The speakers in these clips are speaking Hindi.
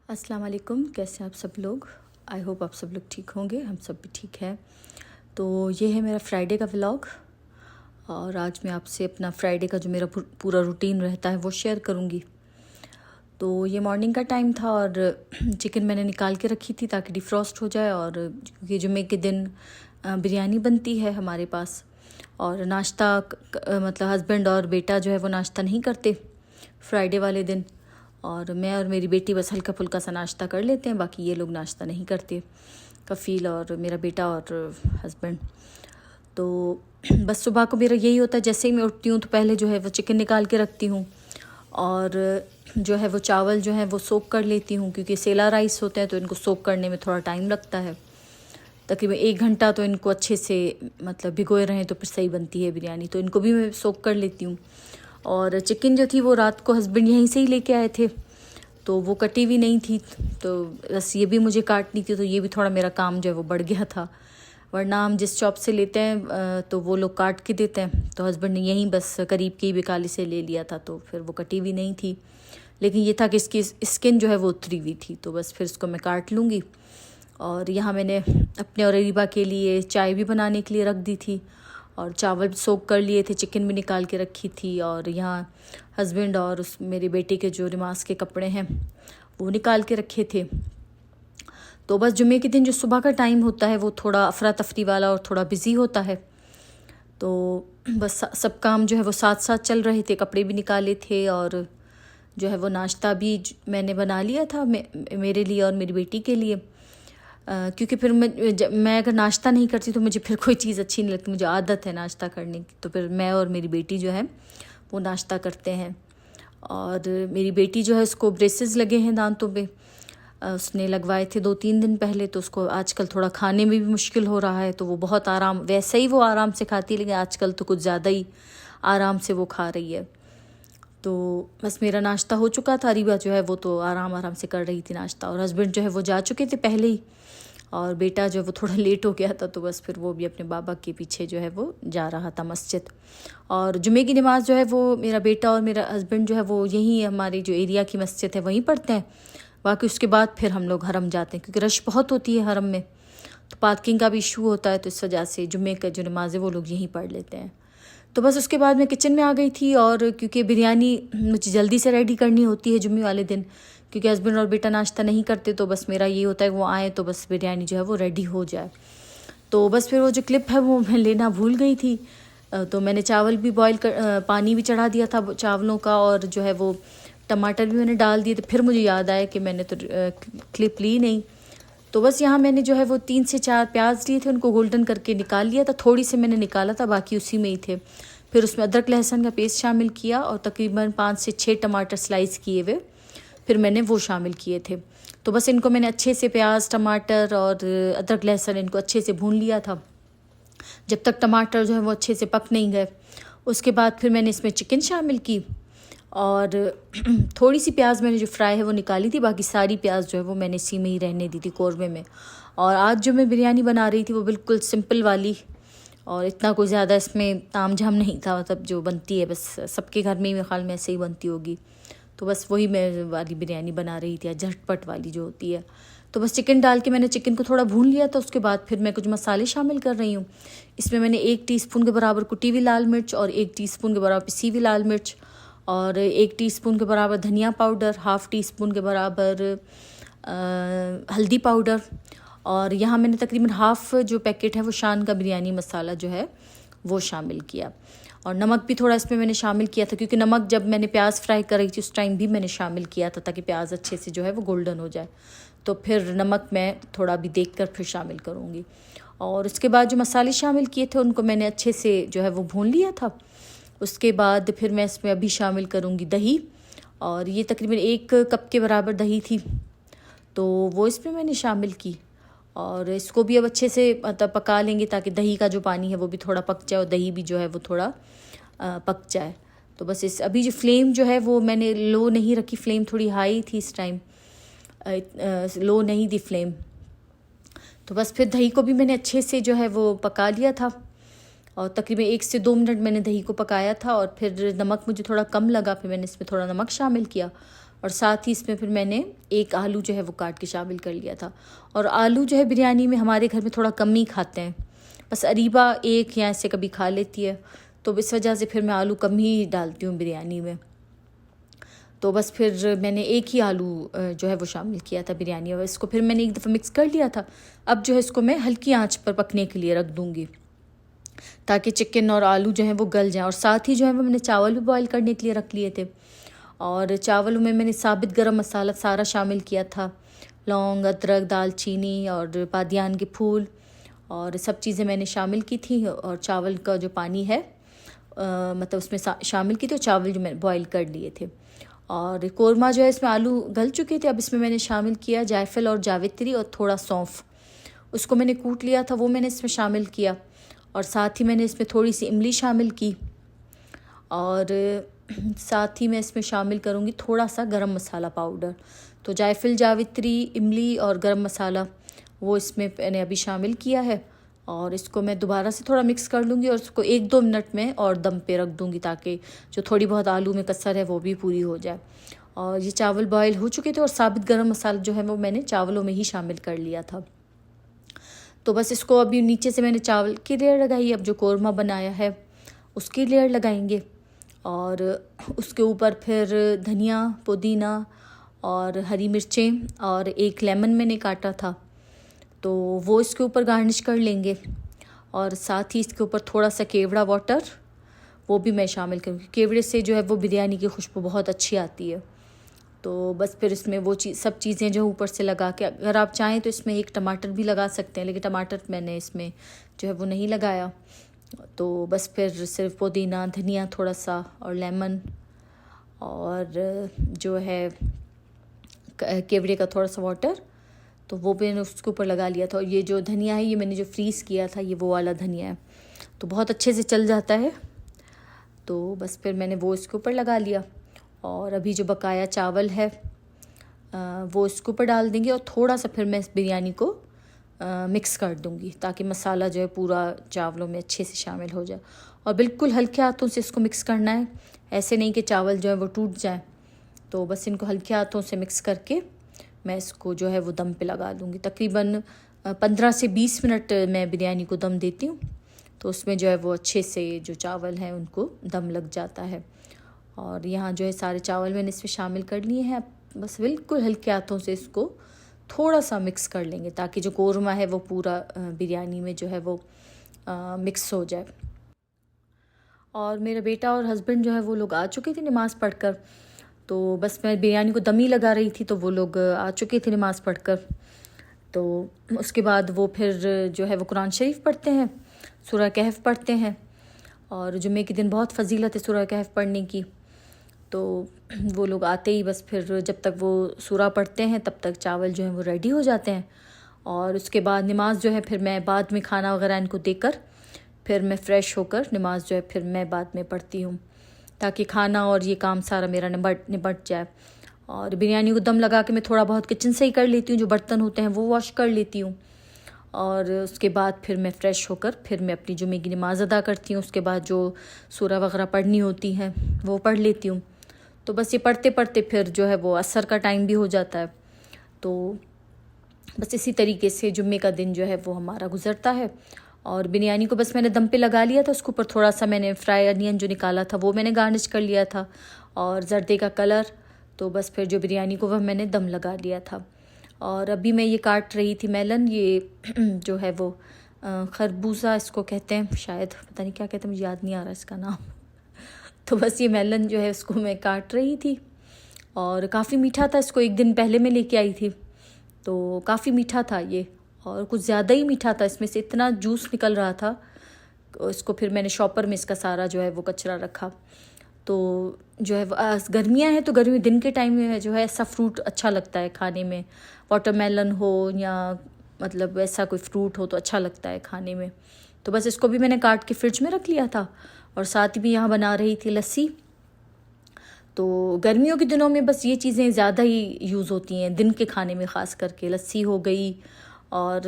अस्सलाम वालेकुम। कैसे हैं आप सब लोग? आई होप आप सब लोग ठीक होंगे। हम सब भी ठीक हैं। तो ये है मेरा फ्राइडे का व्लॉग और आज मैं आपसे अपना फ्राइडे का जो मेरा पूरा रूटीन रहता है वो शेयर करूँगी। तो ये मॉर्निंग का टाइम था और चिकन मैंने निकाल के रखी थी ताकि डिफ्रॉस्ट हो जाए। और क्योंकि जुम्मे के दिन बिरयानी बनती है हमारे पास और नाश्ता मतलब हस्बैंड और बेटा जो है वो नाश्ता नहीं करते फ्राइडे वाले दिन, और मैं और मेरी बेटी बस हल्का फुल्का सा नाश्ता कर लेते हैं। बाकी ये लोग नाश्ता नहीं करते, कफ़ील और मेरा बेटा और हस्बैंड। तो बस सुबह को मेरा यही होता है, जैसे ही मैं उठती हूँ तो पहले जो है वो चिकन निकाल के रखती हूँ और जो है वो चावल जो है वो सोक कर लेती हूँ, क्योंकि सेला राइस होते हैं तो इनको सोक करने में थोड़ा टाइम लगता है। तकरीबन 1 घंटा तो इनको अच्छे से मतलब भिगोए रहें तो फिर सही बनती है बिरयानी। तो इनको भी मैं सोक कर लेती हूँ। और चिकन जो थी वो रात को हस्बैंड यहीं से ही लेके आए थे, तो वो कटी हुई नहीं थी, तो बस ये भी मुझे काटनी थी। तो ये भी थोड़ा मेरा काम जो है वो बढ़ गया था, वरना हम जिस शॉप से लेते हैं तो वो लोग काट के देते हैं। तो हस्बैंड ने यहीं बस करीब की बिकाली से ले लिया था, तो फिर वो कटी हुई नहीं थी। लेकिन ये था कि इसकी स्किन जो है वो उतरी हुई थी, तो बस फिर इसको मैं काट लूँगी। और यहाँ मैंने अपने और अरीबा के लिए चाय भी बनाने के लिए रख दी थी और चावल भी सोक कर लिए थे, चिकन भी निकाल के रखी थी। और यहाँ हस्बैंड और उस मेरे बेटे के जो नमाज के कपड़े हैं वो निकाल के रखे थे। तो बस जुम्मे के दिन जो सुबह का टाइम होता है वो थोड़ा अफरा तफरी वाला और थोड़ा बिज़ी होता है। तो बस सब काम जो है वो साथ साथ चल रहे थे। कपड़े भी निकाले थे और जो है वो नाश्ता भी मैंने बना लिया था मेरे लिए और मेरी बेटी के लिए। क्योंकि फिर मैं अगर नाश्ता नहीं करती तो मुझे फिर कोई चीज़ अच्छी नहीं लगती। मुझे आदत है नाश्ता करने की, तो फिर मैं और मेरी बेटी जो है वो नाश्ता करते हैं। और मेरी बेटी जो है उसको ब्रेसेस लगे हैं दांतों पे, उसने लगवाए थे 2-3 दिन पहले। तो उसको आजकल थोड़ा खाने में भी मुश्किल हो रहा है, तो वो बहुत आराम, वैसे ही वो आराम से खाती है लेकिन आजकल तो कुछ ज़्यादा ही आराम से वो खा रही है। तो बस मेरा नाश्ता हो चुका था। अरीबा जो है वो तो आराम आराम से कर रही थी नाश्ता, और हस्बैंड जो है वो जा चुके थे पहले ही, और बेटा जो है वो थोड़ा लेट हो गया था, तो बस फिर वो भी अपने बाबा के पीछे जो है वो जा रहा था मस्जिद। और जुमे की नमाज़ जो है वो मेरा बेटा और मेरा हस्बैंड जो है वो यहीं हमारी जो एरिया की मस्जिद है वहीं पढ़ते हैं। बाकी उसके बाद फिर हम लोग हरम जाते हैं, क्योंकि रश बहुत होती है हरम में, तो पार्किंग का भी इशू होता है। तो इस वजह से जुमे का जो नमाज है वो लोग यहीं पढ़ लेते हैं। तो बस उसके बाद मैं किचन में आ गई थी, और क्योंकि बिरयानी मुझे जल्दी से रेडी करनी होती है जुम्मे वाले दिन, क्योंकि हस्बैंड और बेटा नाश्ता नहीं करते, तो बस मेरा ये होता है कि वो आए तो बस बिरयानी जो है वो रेडी हो जाए। तो बस फिर वो जो क्लिप है वो मैं लेना भूल गई थी। तो मैंने चावल भी बॉईल कर पानी भी चढ़ा दिया था चावलों का, और जो है वो टमाटर भी मैंने डाल दिए। तो फिर मुझे याद आया कि मैंने तो क्लिप ली नहीं। तो बस यहाँ मैंने जो है वो 3 से 4 प्याज लिए थे, उनको गोल्डन करके निकाल लिया था। थोड़ी से मैंने निकाला था, बाकी उसी में ही थे। फिर उसमें अदरक लहसुन का पेस्ट शामिल किया और तकरीबन 5 से 6 टमाटर स्लाइस किए हुए फिर मैंने वो शामिल किए थे। तो बस इनको मैंने अच्छे से प्याज टमाटर और अदरक लहसुन इनको अच्छे से भून लिया था, जब तक टमाटर जो है वो अच्छे से पक नहीं गए। उसके बाद फिर मैंने इसमें चिकन शामिल की, और थोड़ी सी प्याज मैंने जो फ्राई है वो निकाली थी, बाकी सारी प्याज जो है वो मैंने इसी में ही रहने दी थी कौरमे में। और आज जो मैं बिरयानी बना रही थी वो बिल्कुल सिंपल वाली, और इतना कोई ज़्यादा इसमें ताम झाम नहीं था। मतलब जो बनती है बस सबके घर में ही मेरे ख्याल में ऐसे ही बनती होगी, तो बस वही मैं वाली बिरयानी बना रही थी, झटपट वाली जो होती है। तो बस चिकन डाल के मैंने चिकन को थोड़ा भून लिया था। उसके बाद फिर मैं कुछ मसाले शामिल कर रही हूँ। इसमें मैंने 1 टीस्पून के बराबर कुटी हुई लाल मिर्च और 1 टीस्पून के बराबर पिसी हुई लाल मिर्च और 1 टीस्पून के बराबर धनिया पाउडर, हाफ़ टीस्पून के बराबर हल्दी पाउडर, और यहाँ मैंने तकरीबन हाफ़ जो पैकेट है वो शान का बिरयानी मसाला जो है वो शामिल किया। और नमक भी थोड़ा इसमें मैंने शामिल किया था, क्योंकि नमक जब मैंने प्याज फ्राई कर रही थी उस टाइम भी मैंने शामिल किया था, ताकि प्याज अच्छे से जो है वो गोल्डन हो जाए। तो फिर नमक मैं थोड़ा भी देख कर फिर शामिल करूँगी। और उसके बाद जो मसाले शामिल किए थे उनको मैंने अच्छे से जो है वो भून लिया था। उसके बाद फिर मैं इसमें अभी शामिल करूँगी दही, और ये तकरीबन 1 कप के बराबर दही थी, तो वो इसमें मैंने शामिल की। और इसको भी अब अच्छे से मतलब पका लेंगे, ताकि दही का जो पानी है वो भी थोड़ा पक जाए और दही भी जो है वो थोड़ा पक जाए। तो बस इस अभी जो फ्लेम जो है वो मैंने लो नहीं रखी, फ्लेम थोड़ी हाई थी इस टाइम, लो नहीं थी फ्लेम। तो बस फिर दही को भी मैंने अच्छे से जो है वो पका लिया था, और तकरीबन 1 से 2 मिनट मैंने दही को पकाया था। और फिर नमक मुझे थोड़ा कम लगा, फिर मैंने इसमें थोड़ा नमक शामिल किया। और साथ ही इसमें फिर मैंने एक आलू जो है वो काट के शामिल कर लिया था। और आलू जो है बिरयानी में हमारे घर में थोड़ा कम ही खाते हैं, बस अरीबा एक या ऐसे कभी खा लेती है, तो इस वजह से फिर मैं आलू कम ही डालती हूँ बिरयानी में। तो बस फिर मैंने एक ही आलू जो है वो शामिल किया था बिरयानी, और इसको फिर मैंने एक दफ़ा मिक्स कर लिया था। अब जो है इसको मैं हल्की आंच पर पकने के लिए रख दूँगी ताकि चिकन और आलू जो है वो गल जाएँ। और साथ ही जो है वो मैंने चावल भी बॉईल करने के लिए रख लिए थे, और चावलों में मैंने साबित गरम मसाला सारा शामिल किया था, लौंग, अदरक, दालचीनी और बादियान के फूल, और सब चीज़ें मैंने शामिल की थी। और चावल का जो पानी है मतलब उसमें शामिल की थी, और चावल जो मैंने बॉईल कर लिए थे। और कोरमा जो है इसमें आलू गल चुके थे। अब इसमें मैंने शामिल किया जायफल और जावित्री और थोड़ा सौंफ, उसको मैंने कूट लिया था, वो मैंने इसमें शामिल किया। और साथ ही मैंने इसमें थोड़ी सी इमली शामिल की, और साथ ही मैं इसमें शामिल करूँगी थोड़ा सा गरम मसाला पाउडर। तो जायफल, जावित्री, इमली और गरम मसाला वो इसमें मैंने अभी शामिल किया है, और इसको मैं दोबारा से थोड़ा मिक्स कर लूँगी, और इसको 1-2 मिनट में और दम पे रख दूँगी ताकि जो थोड़ी बहुत आलू में कसर है वो भी पूरी हो जाए। और ये चावल बॉयल हो चुके थे, और साबित गरम मसाला जो है वो मैंने चावलों में ही शामिल कर लिया था। तो बस इसको अभी नीचे से मैंने चावल की लेयर लगाई, अब जो कोरमा बनाया है उसकी लेयर लगाएंगे, और उसके ऊपर फिर धनिया, पुदीना और हरी मिर्चें और एक लेमन मैंने काटा था, तो वो इसके ऊपर गार्निश कर लेंगे। और साथ ही इसके ऊपर थोड़ा सा केवड़ा वाटर वो भी मैं शामिल करूँगी। केवड़े से जो है वो बिरयानी की खुशबू बहुत अच्छी आती है। तो बस फिर इसमें वो सब चीज़ें जो ऊपर से लगा के, अगर आप चाहें तो इसमें एक टमाटर भी लगा सकते हैं, लेकिन टमाटर मैंने इसमें जो है वो नहीं लगाया। तो बस फिर सिर्फ पुदीना, धनिया थोड़ा सा और लेमन, और जो है केवड़े का थोड़ा सा वाटर, तो वो मैंने उसके ऊपर लगा लिया था। और ये जो धनिया है ये मैंने जो फ्रीज़ किया था, ये वो वाला धनिया है, तो बहुत अच्छे से चल जाता है। तो बस फिर मैंने वो इसके ऊपर लगा लिया, और अभी जो बकाया चावल है वो इसके ऊपर डाल देंगे, और थोड़ा सा फिर मैं इस बिरयानी को मिक्स कर दूंगी ताकि मसाला जो है पूरा चावलों में अच्छे से शामिल हो जाए। और बिल्कुल हल्के हाथों से इसको मिक्स करना है, ऐसे नहीं कि चावल जो है वो टूट जाए। तो बस इनको हल्के हाथों से मिक्स करके मैं इसको जो है वो दम पे लगा दूंगी। तकरीबन 15 से 20 मिनट मैं बिरयानी को दम देती हूँ, तो उसमें जो है वो अच्छे से जो चावल हैं उनको दम लग जाता है। और यहाँ जो है सारे चावल मैंने इसमें शामिल कर लिए हैं। बस बिल्कुल हल्के हाथों से इसको थोड़ा सा मिक्स कर लेंगे ताकि जो कोरमा है वो पूरा बिरयानी में जो है वो मिक्स हो जाए। और मेरा बेटा और हस्बैंड जो है वो लोग आ चुके थे नमाज़ पढ़कर, तो बस मैं बिरयानी को दम ही लगा रही थी, तो वो लोग आ चुके थे नमाज़ पढ़कर। तो उसके बाद वो फिर जो है वो कुरान शरीफ पढ़ते हैं, सूरह कहफ पढ़ते हैं, और जुम्मे के दिन बहुत फजीलत है सूरह कहफ पढ़ने की। तो वो लोग आते ही बस फिर जब तक वो सूरह पढ़ते हैं तब तक चावल जो है वो रेडी हो जाते हैं। और उसके बाद नमाज जो है फिर मैं बाद में खाना वगैरह इनको देकर फिर मैं फ़्रेश होकर नमाज जो है फिर मैं बाद में पढ़ती हूँ, ताकि खाना और ये काम सारा मेरा निपट जाए। और बिरयानी को दम लगा के मैं थोड़ा बहुत किचन से ही कर लेती हूँ, जो बर्तन होते हैं वो वॉश कर लेती हूँ। और उसके बाद फिर मैं फ़्रेश होकर फिर मैं अपनी जुम्मे की नमाज़ अदा करती हूँ। उसके बाद जो सूरह वगैरह पढ़नी होती हैं वो पढ़ लेती हूँ। तो बस ये पढ़ते पढ़ते फिर जो है वो असर का टाइम भी हो जाता है। तो बस इसी तरीके से जुम्मे का दिन जो है वो हमारा गुजरता है। और बिरयानी को बस मैंने दम पे लगा लिया था, उसके ऊपर थोड़ा सा मैंने फ्राई अनियन जो निकाला था वो मैंने गार्निश कर लिया था, और जर्दे का कलर। तो बस फिर जो बिरयानी को वह मैंने दम लगा लिया था। और अभी मैं ये काट रही थी मेलन, ये जो है वो खरबूजा इसको कहते हैं शायद, पता नहीं क्या कहते हैं, मुझे याद नहीं आ रहा इसका नाम। तो बस ये मेलन जो है उसको मैं काट रही थी, और काफ़ी मीठा था। इसको एक दिन पहले मैं लेके आई थी, तो काफ़ी मीठा था ये, और कुछ ज़्यादा ही मीठा था, इसमें से इतना जूस निकल रहा था। इसको फिर मैंने शॉपर में इसका सारा जो है वो कचरा रखा। तो जो है गर्मियाँ हैं तो गर्मी दिन के टाइम में जो है ऐसा फ्रूट अच्छा लगता है खाने में, वाटरमेलन हो या मतलब ऐसा कोई फ्रूट हो तो अच्छा लगता है खाने में। तो बस इसको भी मैंने काट के फ्रिज में रख लिया था, और साथ ही भी यहाँ बना रही थी लस्सी। तो गर्मियों के दिनों में बस ये चीज़ें ज़्यादा ही यूज़ होती हैं, दिन के खाने में ख़ास करके लस्सी हो गई, और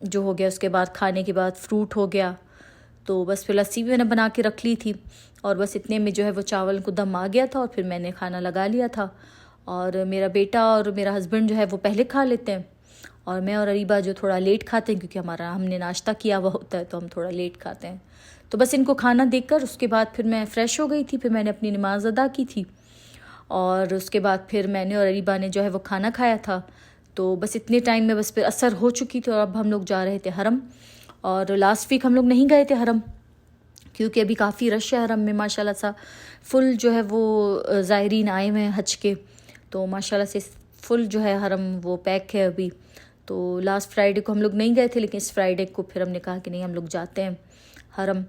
जो हो गया उसके बाद खाने के बाद फ्रूट हो गया। तो बस फिर लस्सी भी मैंने बना के रख ली थी, और बस इतने में जो है वो चावल को दम आ गया था, और फिर मैंने खाना लगा लिया था। और मेरा बेटा और मेरा हस्बैंड जो है वो पहले खा लेते हैं, और मैं और अरीबा जो थोड़ा लेट खाते हैं, क्योंकि हमने नाश्ता किया हुआ होता है तो हम थोड़ा लेट खाते हैं। तो बस इनको खाना देकर उसके बाद फिर मैं फ़्रेश हो गई थी, फिर मैंने अपनी नमाज़ अदा की थी, और उसके बाद फिर मैंने और अरीबा ने जो है वो खाना खाया था। तो बस इतने टाइम में बस फिर असर हो चुकी थी, और अब हम लोग जा रहे थे हरम। और लास्ट वीक हम लोग नहीं गए थे हरम, क्योंकि अभी काफ़ी रश है हरम में माशाल्लाह सा। फुल जो है वो ज़ायरीन आए हुए हैं हज के, तो माशाल्लाह से फुल जो है हरम वो पैक है अभी। तो लास्ट फ्राइडे को हम लोग नहीं गए थे, लेकिन इस फ्राइडे को फिर हमने कहा कि नहीं हम लोग जाते हैं हरम।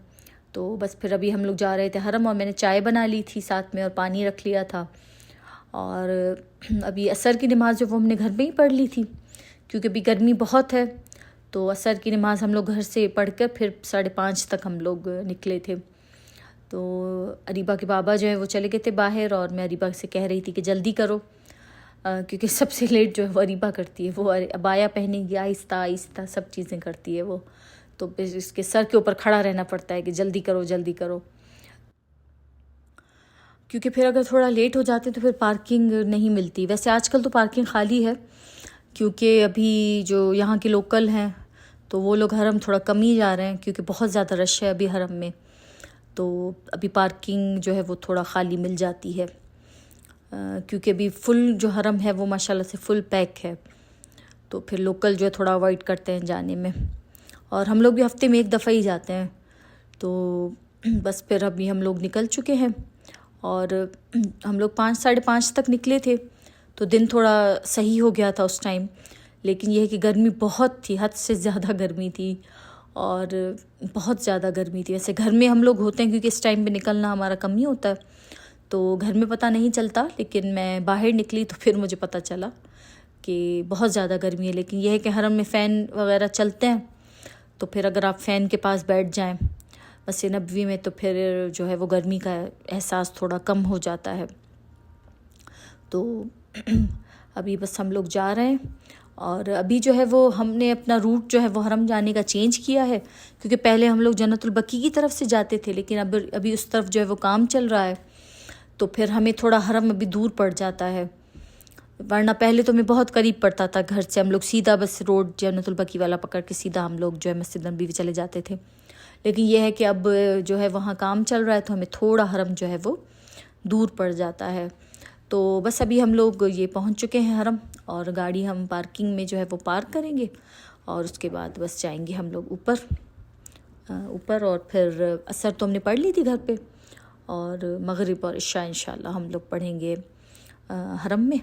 तो बस फिर अभी हम लोग जा रहे थे हरम, और मैंने चाय बना ली थी साथ में और पानी रख लिया था। और अभी असर की नमाज़ जो वो हमने घर में ही पढ़ ली थी, क्योंकि अभी गर्मी बहुत है। तो असर की नमाज़ हम लोग घर से पढ़कर फिर 5:30 तक हम लोग निकले थे। तो अरीबा के बाबा जो है वो चले गए थे बाहर, और मैं अरीबा से कह रही थी कि जल्दी करो, क्योंकि सबसे लेट जो है वो अरीबा करती है। वो अबाया पहनेगी, आहिस्ता आहिस्ता सब चीज़ें करती है वो, तो इसके सर के ऊपर खड़ा रहना पड़ता है कि जल्दी करो जल्दी करो, क्योंकि फिर अगर थोड़ा लेट हो जाते तो फिर पार्किंग नहीं मिलती। वैसे आजकल तो पार्किंग खाली है, क्योंकि अभी जो यहाँ के लोकल हैं तो वो लोग हरम थोड़ा कम ही जा रहे हैं, क्योंकि बहुत ज़्यादा रश है अभी हरम में। तो अभी पार्किंग जो है वो थोड़ा ख़ाली मिल जाती है, क्योंकि अभी फुल जो हरम है वो माशाल्लाह से फुल पैक है। तो फिर लोकल जो है थोड़ा अवॉइड करते हैं जाने में, और हम लोग भी हफ्ते में एक दफ़ा ही जाते हैं। तो बस फिर अभी हम लोग निकल चुके हैं, और हम लोग 5 5:30 तक निकले थे, तो दिन थोड़ा सही हो गया था उस टाइम। लेकिन यह है कि गर्मी बहुत थी, हद से ज़्यादा गर्मी थी, और बहुत ज़्यादा गर्मी थी। वैसे घर में हम लोग होते हैं, क्योंकि इस टाइम पे निकलना हमारा कम ही होता है, तो घर में पता नहीं चलता। लेकिन मैं बाहर निकली तो फिर मुझे पता चला कि बहुत ज़्यादा गर्मी है। लेकिन यह है कि हरम में फ़ैन वगैरह चलते हैं, तो फिर अगर आप फ़ैन के पास बैठ जाएं मस्जिद नबवी में, तो फिर जो है वो गर्मी का एहसास थोड़ा कम हो जाता है। तो अभी बस हम लोग जा रहे हैं, और अभी जो है वो हमने अपना रूट जो है वो हरम जाने का चेंज किया है, क्योंकि पहले हम लोग जन्नतुल बकी की तरफ से जाते थे, लेकिन अब अभी उस तरफ जो है वो काम चल रहा है, तो फिर हमें थोड़ा हरम अभी दूर पड़ जाता है। वरना पहले तो हमें बहुत करीब पड़ता था घर से, हम लोग सीधा बस रोड जन्नतुल बकी वाला पकड़ के सीधा हम लोग जो है मस्जिद नबवी चले जाते थे। लेकिन यह है कि अब जो है वहाँ काम चल रहा है, तो हमें थोड़ा हरम जो है वो दूर पड़ जाता है। तो बस अभी हम लोग ये पहुँच चुके हैं हरम, और गाड़ी हम पार्किंग में जो है वो पार्क करेंगे, और उसके बाद बस जाएंगे हम लोग ऊपर। और फिर असर तो हमने पढ़ ली थी घर पे, और मगरिब और इशा इंशाल्लाह हम लोग पढ़ेंगे हरम में।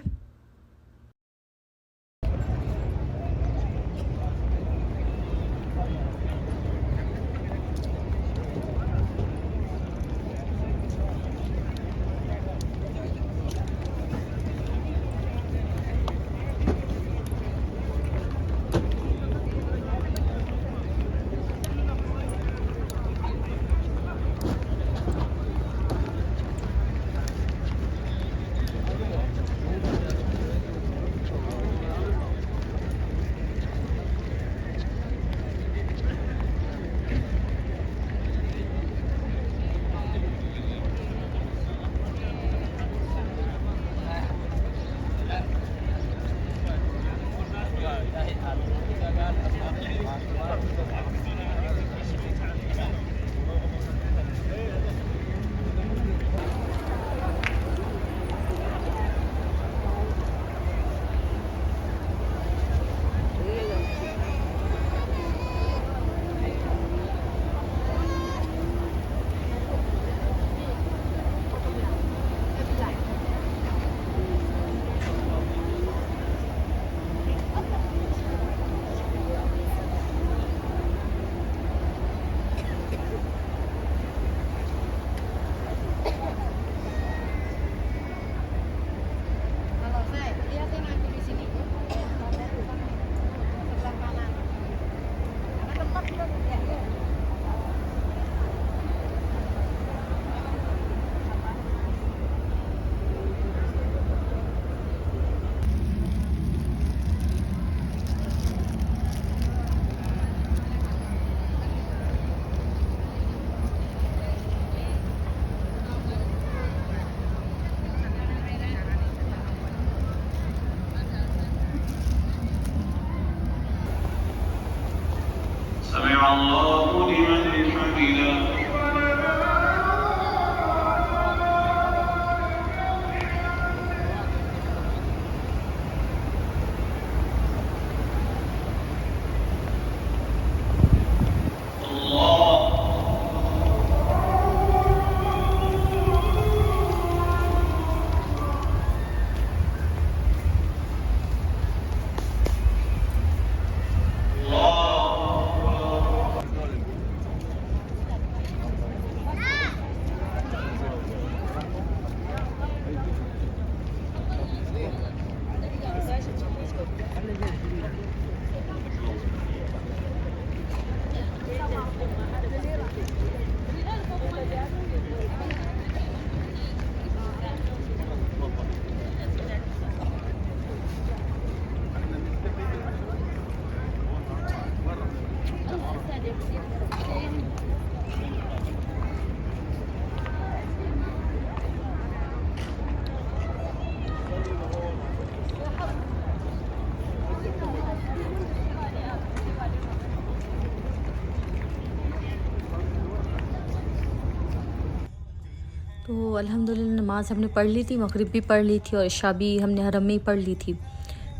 तो अल्हम्दुलिल्लाह नमाज़ हमने पढ़ ली थी, मगरिब भी पढ़ ली थी और इशा भी हमने हरम में ही पढ़ ली थी।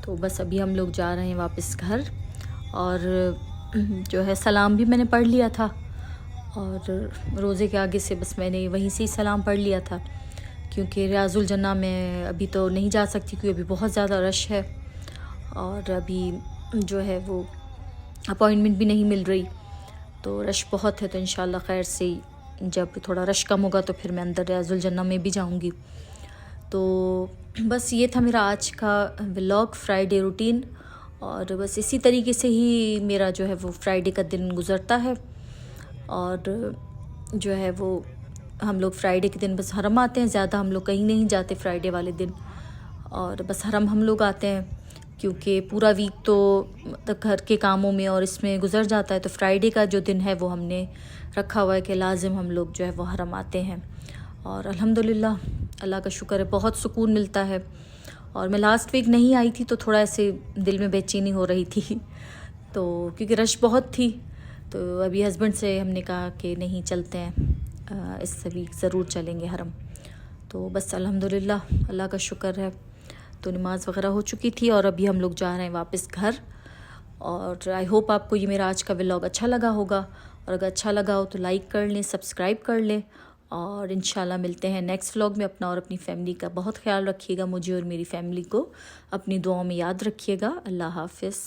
तो बस अभी हम लोग जा रहे हैं वापस घर। और जो है सलाम भी मैंने पढ़ लिया था और रोज़े के आगे से बस मैंने वहीं से ही सलाम पढ़ लिया था, क्योंकि रियाजुल जन्ना में अभी तो नहीं जा सकती क्योंकि अभी बहुत ज़्यादा रश है और अभी जो है वो अपॉइंटमेंट भी नहीं मिल रही, तो रश बहुत है। तो इंशाल्लाह खैर से जब थोड़ा रश कम होगा तो फिर मैं अंदर रियाजुल जन्ना में भी जाऊंगी। तो बस ये था मेरा आज का व्लॉग, फ्राइडे रूटीन। और बस इसी तरीके से ही मेरा जो है वो फ्राइडे का दिन गुज़रता है। और जो है वो हम लोग फ्राइडे के दिन बस हरम आते हैं, ज़्यादा हम लोग कहीं नहीं जाते फ्राइडे वाले दिन, और बस हरम हम लोग आते हैं क्योंकि पूरा वीक तो मतलब घर के कामों में और इसमें गुज़र जाता है। तो फ्राइडे का जो दिन है वो हमने रखा हुआ है कि लाजिम हम लोग जो है वो हरम आते हैं। और अल्हम्दुलिल्लाह अल्लाह का शुक्र है, बहुत सुकून मिलता है। और मैं लास्ट वीक नहीं आई थी तो थोड़ा ऐसे दिल में बेचैनी हो रही थी तो क्योंकि रश बहुत थी। तो अभी हस्बैंड से हमने कहा कि नहीं चलते हैं, इस वीक ज़रूर चलेंगे हरम। तो बस अल्हम्दुलिल्लाह अल्लाह का शुक्र है। तो नमाज़ वग़ैरह हो चुकी थी और अभी हम लोग जा रहे हैं वापस घर। और आई होप आपको ये मेरा आज का व्लॉग अच्छा लगा होगा, और अगर अच्छा लगा हो तो लाइक कर लें, सब्सक्राइब कर लें। और इंशाल्लाह मिलते हैं नेक्स्ट व्लॉग में। अपना और अपनी फैमिली का बहुत ख्याल रखिएगा, मुझे और मेरी फैमिली को अपनी दुआओं में याद रखिएगा। अल्लाह हाफ़िज़।